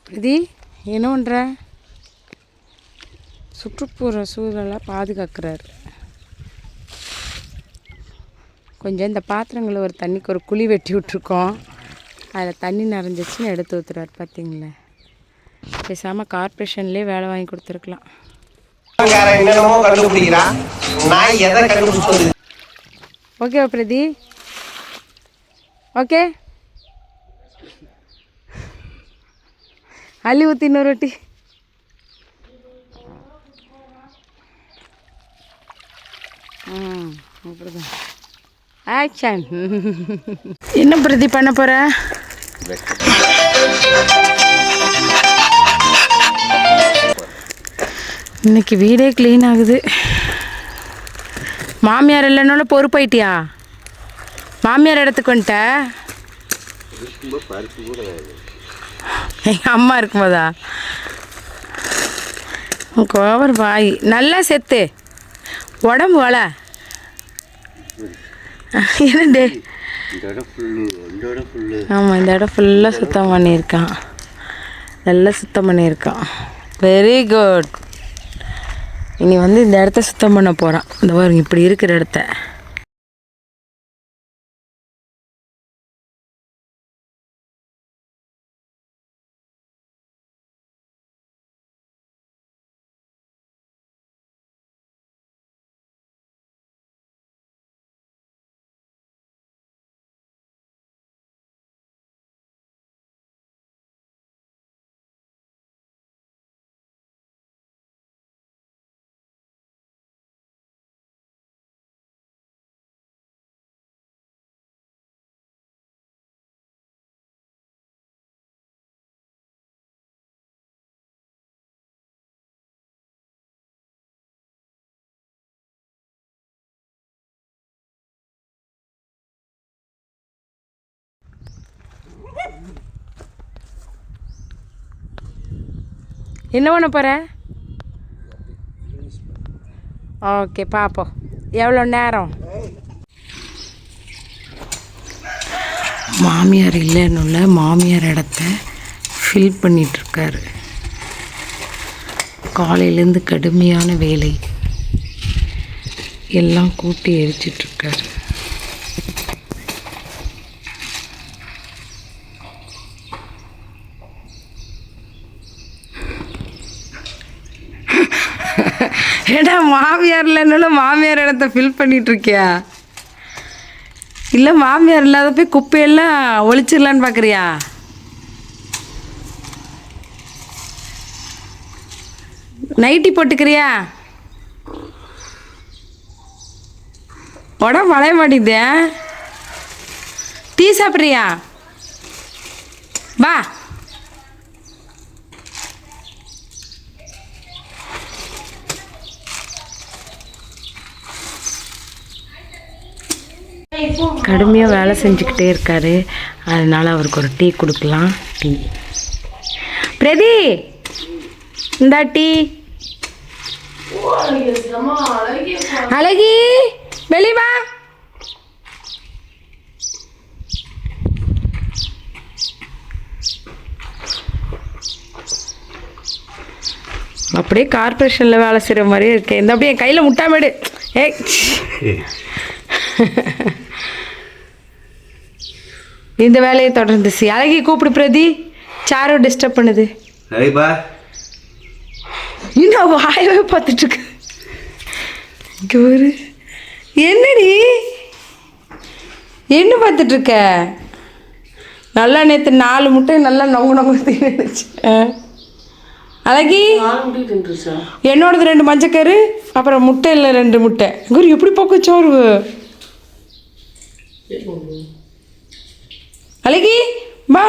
பிரதி என்ன பண்ணுற? சுற்றுப்புற சூழலை பாதுகாக்கிறார். கொஞ்சம் இந்த பாத்திரங்களை ஒரு தண்ணிக்கு ஒரு குழி வெட்டி விட்ருக்கோம். அதில் தண்ணி நிறைஞ்சிச்சின்னு எடுத்து ஊற்றுறாரு. பார்த்தீங்களே, பேசாமல் கார்பரேஷன்லேயே வேலை வாங்கி கொடுத்துருக்கலாம். ஓகேவா பிரதி? ஓகே, அள்ளி ஊற்றி இன்னொரு ரொட்டி. அப்படிதான் ஆக்ஷன். என்ன பிரதி பண்ண போகிற? இன்னைக்கு வீடே க்ளீன் ஆகுது. மாமியார் இல்லைனாலும் பொறுப்பாயிட்டியா? மாமியார் இடத்துக்கு வந்துட்ட? எங்கள் அம்மா இருக்கும்போதா? கோவர் வாய் நல்லா செத்து உடம்பு வள. என்னண்டு? ஆமாம், இந்த இடம் ஃபுல்லாக சுத்தம் பண்ணியிருக்கான். நல்லா சுத்தம் பண்ணியிருக்கான். Very good. இனி வந்து இந்த இடத்த சுத்தம் பண்ண போகிறான். இந்த பாருங்க, இப்படி இருக்கிற இடத்த. என்ன பண்ண போகிற? ஓகே, பார்ப்போம் எவ்வளோ நேரம். மாமியார் இல்லைன்னு மாமியார் இடத்த ஃபில் பண்ணிகிட்ருக்காரு. காலையிலேருந்து கடுமையான வேலை, எல்லாம் கூட்டி எரிச்சிட்ருக்காரு. ஏடா, மாமியார் இல்லைன்னு மாமியார் இடத்த ஃபில் பண்ணிகிட்ருக்கியா? இல்லை மாமியார் இல்லாத போய் குப்பையெல்லாம் ஒழிச்சிடலான்னு பார்க்குறியா? நைட்டி போட்டுக்கிறியா? உடம்பு வளைய மாட்டேங்குதே. டீ சாப்பிட்றியா? வா. கடுமையாக வேலை செஞ்சுக்கிட்டே இருக்காரு. அதனால் அவருக்கு ஒரு டீ கொடுக்கலாம். டீ பிரதி, இந்தா டீ. அழகி, வெளிவா. அப்படியே கார்பரேஷனில் வேலை செய்கிற மாதிரியே இருக்கேன். இந்த அப்படியே என் கையில் முட்டாமேடு. இந்த வேலையை தொடர்ந்து அழகி கூப்பிடு பிரதி. சாரோ டிஸ்டர்ப் பண்ணுது. இன்னும் வாயவே பார்த்துட்டு இருக்கு. ஒரு என்னடி என்ன பார்த்துட்டு இருக்க? நல்லா நேற்று 4 முட்டை நல்லா நொங்கு தீர்ந்துச்சு. அழகி, என்னோடது 2 மஞ்சக்கரு, அப்புறம் முட்டையில் 2 முட்டை. குரு எப்படி போக்கு சோறு. அழகி, வா.